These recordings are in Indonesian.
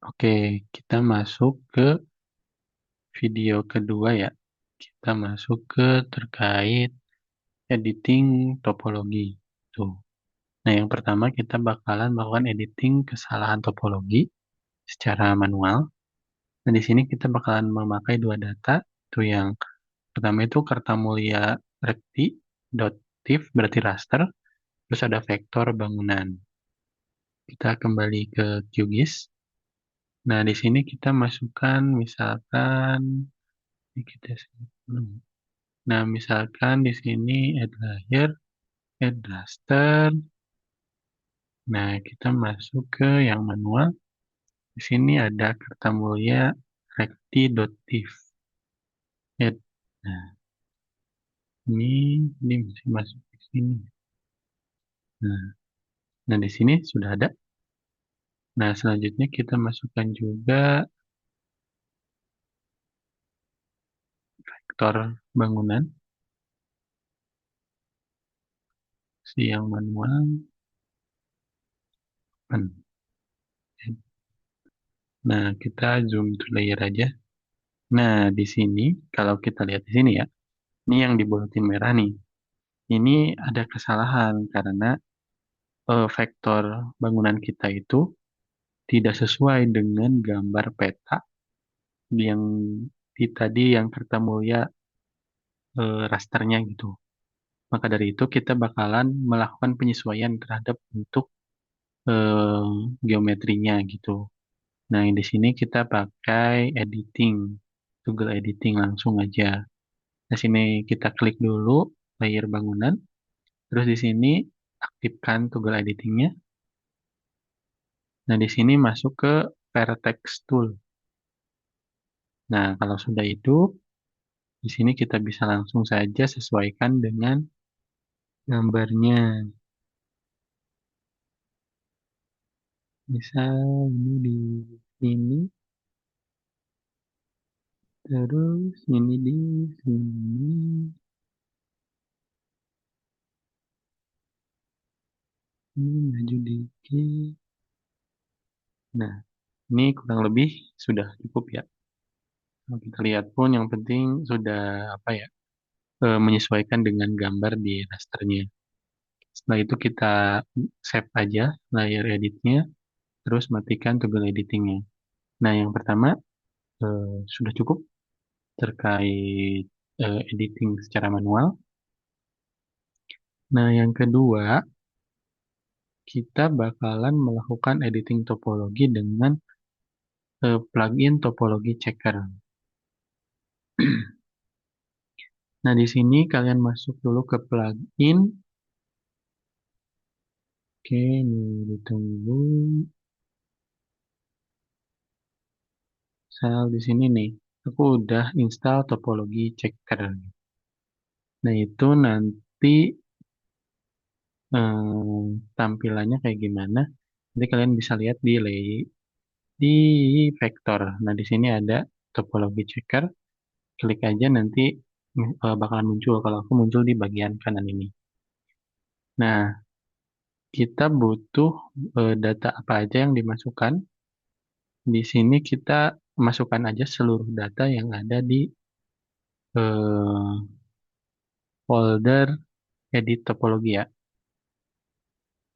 Oke, kita masuk ke video kedua ya. Kita masuk ke terkait editing topologi. Tuh. Nah, yang pertama kita bakalan melakukan editing kesalahan topologi secara manual. Nah, di sini kita bakalan memakai dua data. Tuh yang pertama itu Kartamulia Rekti dot .tif berarti raster, terus ada vektor bangunan. Kita kembali ke QGIS. Nah, di sini kita masukkan misalkan ini kita sebut dulu. Nah, misalkan di sini add layer, add raster. Nah, kita masuk ke yang manual. Di sini ada Kartamulia Rekti.tif. Add. Nah, ini masih masuk di sini. Nah, nah, di sini sudah ada. Nah, selanjutnya kita masukkan juga vektor bangunan. Si yang manual. Nah, kita zoom to layer aja. Nah, di sini, kalau kita lihat di sini ya, ini yang dibulatin merah nih. Ini ada kesalahan karena vektor bangunan kita itu tidak sesuai dengan gambar peta yang di tadi yang Kartamulya rasternya gitu. Maka dari itu kita bakalan melakukan penyesuaian terhadap bentuk eh, geometrinya gitu. Nah, yang di sini kita pakai editing, Google Editing langsung aja. Di sini kita klik dulu layer bangunan, terus di sini aktifkan Google Editingnya. Nah, di sini masuk ke Vertex Tool. Nah, kalau sudah itu, di sini kita bisa langsung saja sesuaikan dengan gambarnya. Misal ini di sini, terus ini di sini, ini maju dikit. Nah, ini kurang lebih sudah cukup ya. Kalau kita lihat pun yang penting sudah apa ya, menyesuaikan dengan gambar di rasternya. Setelah itu kita save aja layer editnya, terus matikan toggle editingnya. Nah, yang pertama sudah cukup terkait editing secara manual. Nah, yang kedua, kita bakalan melakukan editing topologi dengan plugin topologi checker. Nah, di sini kalian masuk dulu ke plugin. Oke, ini ditunggu. Misal di sini nih, aku udah install topologi checker. Nah, itu nanti tampilannya kayak gimana? Nanti kalian bisa lihat di vektor. Nah, di sini ada topologi checker. Klik aja nanti bakalan muncul. Kalau aku muncul di bagian kanan ini. Nah, kita butuh data apa aja yang dimasukkan. Di sini kita masukkan aja seluruh data yang ada di eh, folder edit topologi ya.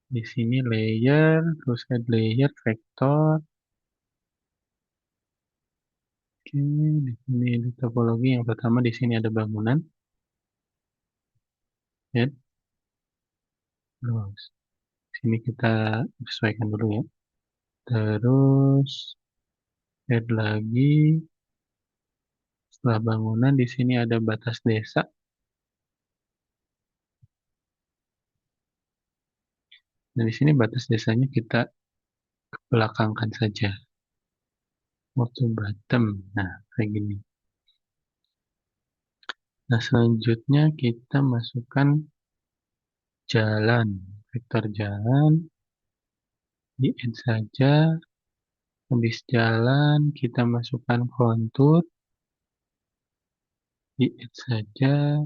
Di sini layer, terus add layer, vektor. Oke, di sini edit topologi yang pertama di sini ada bangunan. Ya, terus sini kita sesuaikan dulu ya. Terus add lagi. Setelah bangunan di sini ada batas desa. Dan di sini batas desanya kita belakangkan saja. Waktu bottom. Nah, kayak gini. Nah, selanjutnya kita masukkan jalan. Vektor jalan. Di add saja. Habis jalan, kita masukkan kontur. Di add saja.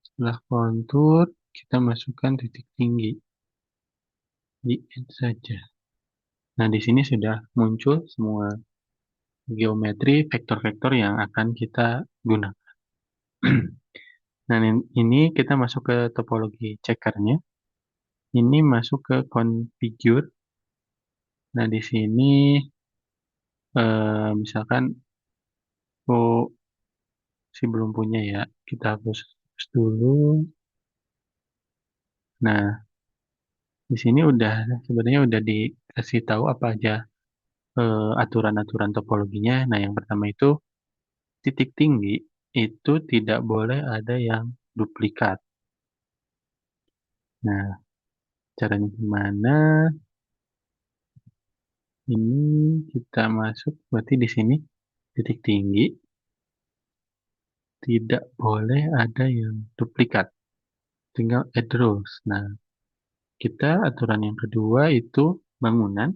Setelah kontur, kita masukkan titik tinggi. Di add saja. Nah, di sini sudah muncul semua geometri vektor-vektor yang akan kita gunakan. Nah, ini kita masuk ke topologi checkernya. Ini masuk ke configure. Nah, di sini misalkan oh, si belum punya ya, kita hapus dulu. Nah, di sini udah sebenarnya udah dikasih tahu apa aja aturan-aturan topologinya. Nah, yang pertama itu titik tinggi itu tidak boleh ada yang duplikat. Nah, caranya gimana? Ini kita masuk berarti di sini titik tinggi tidak boleh ada yang duplikat. Tinggal add rules. Nah, kita aturan yang kedua itu bangunan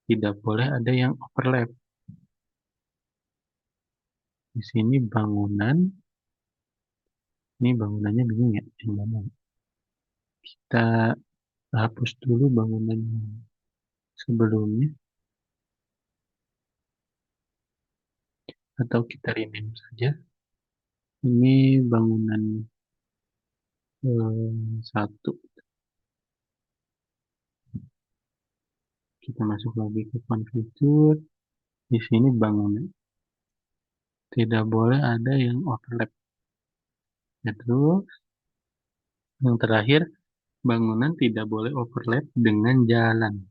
tidak boleh ada yang overlap. Di sini bangunan, ini bangunannya bingung ya, yang mana? Kita hapus dulu bangunan sebelumnya, atau kita rename saja. Ini bangunan satu. Kita masuk lagi ke configure. Di sini bangunan tidak boleh ada yang overlap. Ya, terus yang terakhir, bangunan tidak boleh overlap dengan jalan.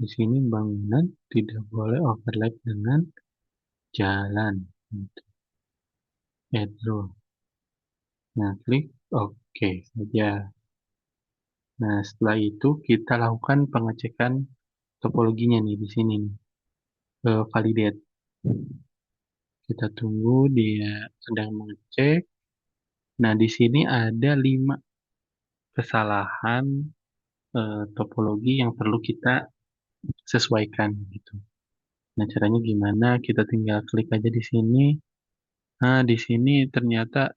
Di sini bangunan tidak boleh overlap dengan jalan. Gitu. Add. Nah, klik OK saja. Nah, setelah itu kita lakukan pengecekan topologinya nih di sini nih. Validate. Kita tunggu dia sedang mengecek. Nah, di sini ada 5 kesalahan topologi yang perlu kita sesuaikan gitu. Nah, caranya gimana? Kita tinggal klik aja di sini. Nah, di sini ternyata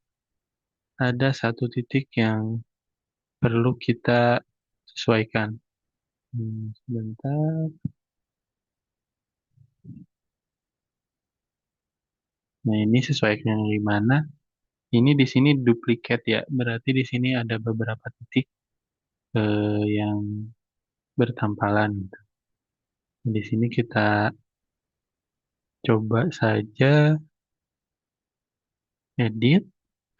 ada satu titik yang perlu kita sesuaikan. Sebentar. Nah, ini sesuaikan yang di mana? Ini di sini duplikat ya. Berarti di sini ada beberapa titik yang bertampalan gitu. Di sini kita coba saja edit,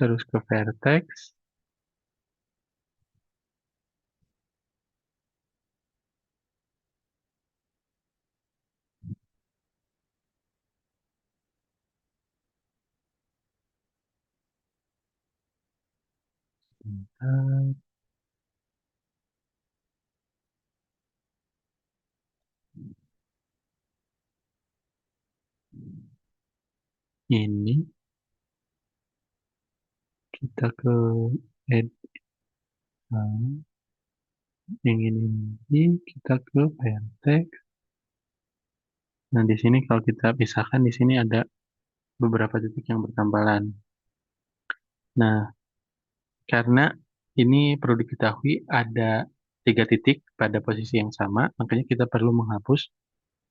terus ke vertex. Sebentar. Ini kita ke edit. Yang ini kita ke vertex. Nah, di sini kalau kita pisahkan di sini ada beberapa titik yang bertampalan. Nah, karena ini perlu diketahui ada 3 titik pada posisi yang sama, makanya kita perlu menghapus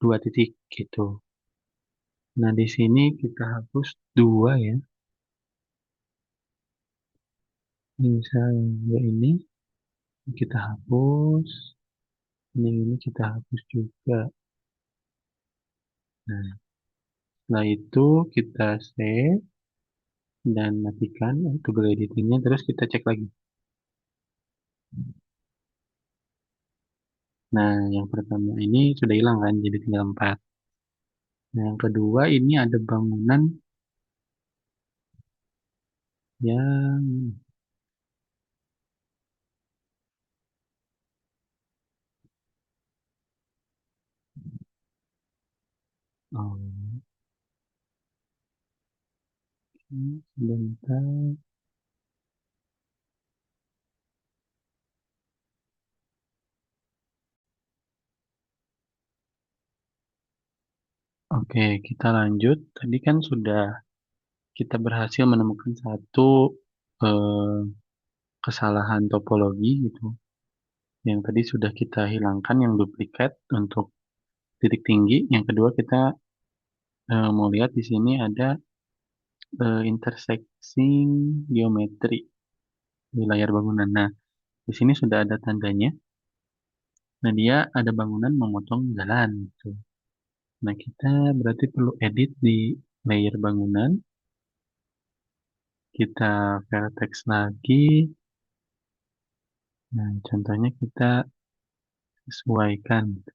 2 titik gitu. Nah, di sini kita hapus 2 ya. Misalnya ini kita hapus, ini kita hapus juga. Nah, setelah itu kita save dan matikan toggle editingnya, terus kita cek lagi. Nah, yang pertama ini sudah hilang kan, jadi tinggal 4. Nah, yang kedua ini ada bangunan yang oh, sebentar. Oke, kita lanjut. Tadi kan sudah kita berhasil menemukan satu eh, kesalahan topologi gitu. Yang tadi sudah kita hilangkan yang duplikat untuk titik tinggi. Yang kedua kita mau lihat di sini ada intersecting geometry di layar bangunan. Nah, di sini sudah ada tandanya. Nah, dia ada bangunan memotong jalan gitu. Nah, kita berarti perlu edit di layer bangunan. Kita vertex lagi. Nah, contohnya kita sesuaikan.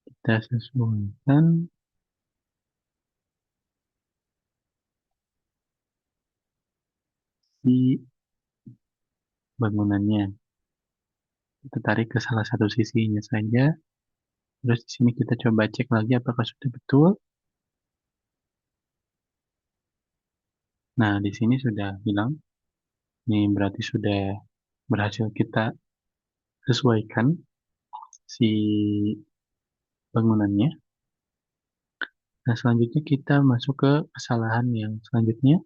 Kita sesuaikan si bangunannya. Kita tarik ke salah satu sisinya saja. Terus di sini kita coba cek lagi apakah sudah betul. Nah, di sini sudah bilang, ini berarti sudah berhasil kita sesuaikan si bangunannya. Nah, selanjutnya kita masuk ke kesalahan yang selanjutnya.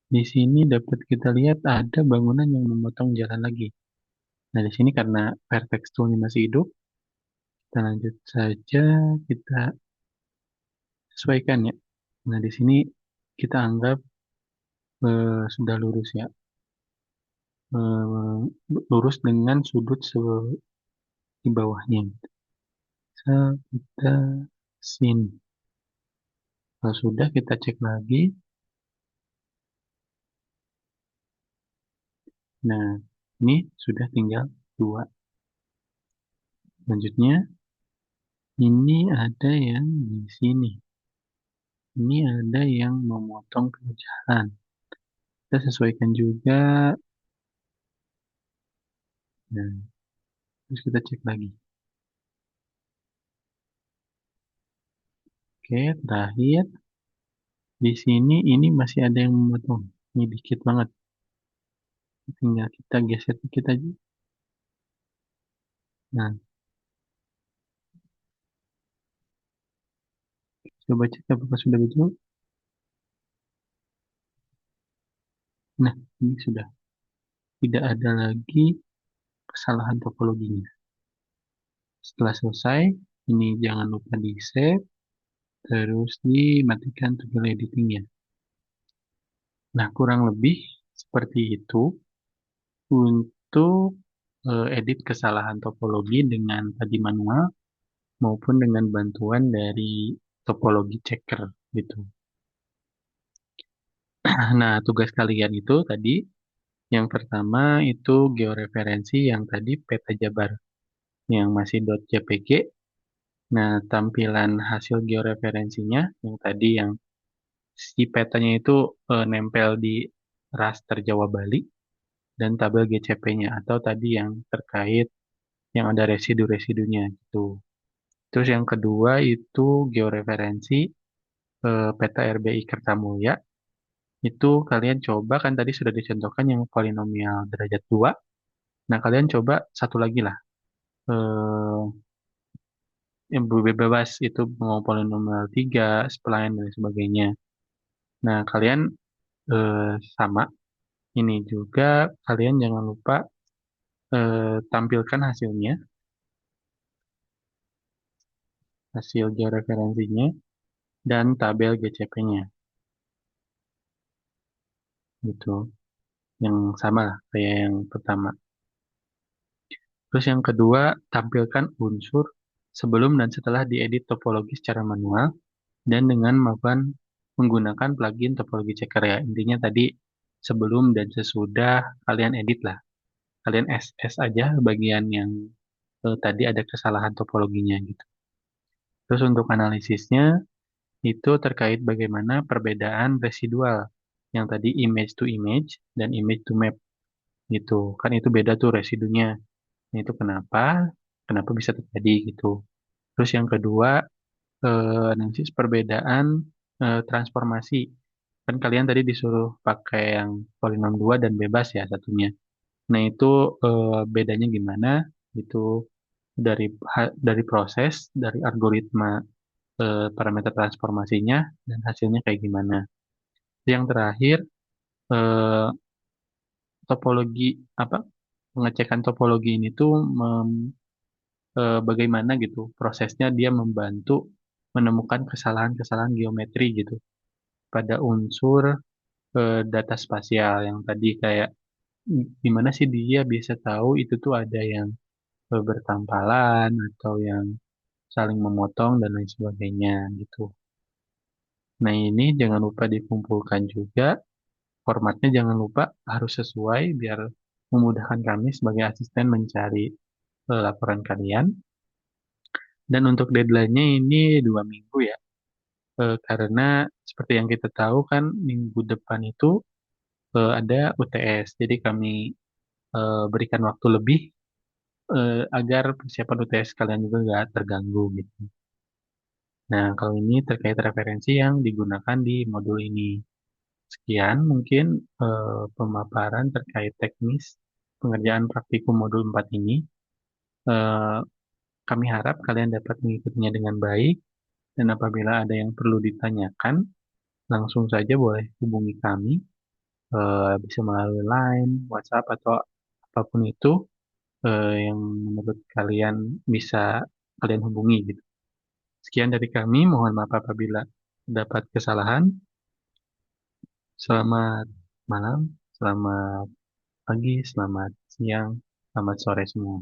Di sini dapat kita lihat ada bangunan yang memotong jalan lagi. Nah, di sini karena vertex tool-nya masih hidup, kita lanjut saja, kita sesuaikan ya. Nah, di sini kita anggap sudah lurus ya. Eh, Lurus dengan sudut di bawahnya. Kita sini. Kalau sudah kita cek lagi. Nah, ini sudah tinggal dua. Selanjutnya, ini ada yang di sini. Ini ada yang memotong ke jalan. Kita sesuaikan juga. Nah, terus kita cek lagi. Oke, terakhir. Di sini ini masih ada yang memotong. Ini dikit banget. Tinggal kita geser dikit aja. Nah, coba cek apakah sudah betul. Nah, ini sudah. Tidak ada lagi kesalahan topologinya. Setelah selesai, ini jangan lupa di save, terus dimatikan tool editingnya. Nah, kurang lebih seperti itu untuk edit kesalahan topologi dengan tadi manual maupun dengan bantuan dari topologi checker gitu. Nah, tugas kalian itu tadi yang pertama itu georeferensi yang tadi peta jabar yang masih .jpg. Nah, tampilan hasil georeferensinya yang tadi yang si petanya itu nempel di raster Jawa Bali dan tabel GCP-nya atau tadi yang terkait yang ada residu-residunya gitu. Terus yang kedua itu georeferensi peta RBI Kertamulya. Itu kalian coba kan tadi sudah dicontohkan yang polinomial derajat 2. Nah, kalian coba satu lagi lah. Eh, yang bebas itu mau polinomial 3, spline dan sebagainya. Nah, kalian sama ini juga kalian jangan lupa tampilkan hasilnya, hasil georeferensinya dan tabel GCP-nya gitu. Yang sama lah kayak yang pertama. Terus yang kedua, tampilkan unsur sebelum dan setelah diedit topologi secara manual dan dengan melakukan menggunakan plugin topologi checker ya. Intinya tadi sebelum dan sesudah kalian edit lah. Kalian SS aja bagian yang tadi ada kesalahan topologinya gitu. Terus untuk analisisnya itu terkait bagaimana perbedaan residual yang tadi image to image dan image to map gitu. Kan itu beda tuh residunya. Nah, itu kenapa? Kenapa bisa terjadi gitu. Terus yang kedua, analisis perbedaan transformasi. Kan kalian tadi disuruh pakai yang polinom 2 dan bebas ya satunya. Nah, itu bedanya gimana? Itu dari proses, dari algoritma parameter transformasinya dan hasilnya kayak gimana. Yang terakhir eh, topologi apa pengecekan topologi ini tuh bagaimana gitu prosesnya dia membantu menemukan kesalahan-kesalahan geometri gitu pada unsur data spasial yang tadi kayak gimana sih dia bisa tahu itu tuh ada yang bertampalan atau yang saling memotong dan lain sebagainya gitu. Nah ini jangan lupa dikumpulkan juga, formatnya jangan lupa harus sesuai biar memudahkan kami sebagai asisten mencari laporan kalian. Dan untuk deadline-nya ini 2 minggu ya. Karena seperti yang kita tahu kan minggu depan itu ada UTS. Jadi kami berikan waktu lebih agar persiapan UTS kalian juga nggak terganggu gitu. Nah, kalau ini terkait referensi yang digunakan di modul ini. Sekian mungkin pemaparan terkait teknis pengerjaan praktikum modul 4 ini. Eh, Kami harap kalian dapat mengikutinya dengan baik dan apabila ada yang perlu ditanyakan, langsung saja boleh hubungi kami, bisa melalui Line, WhatsApp, atau apapun itu yang menurut kalian bisa kalian hubungi gitu. Sekian dari kami, mohon maaf apabila dapat kesalahan. Selamat malam, selamat pagi, selamat siang, selamat sore semua.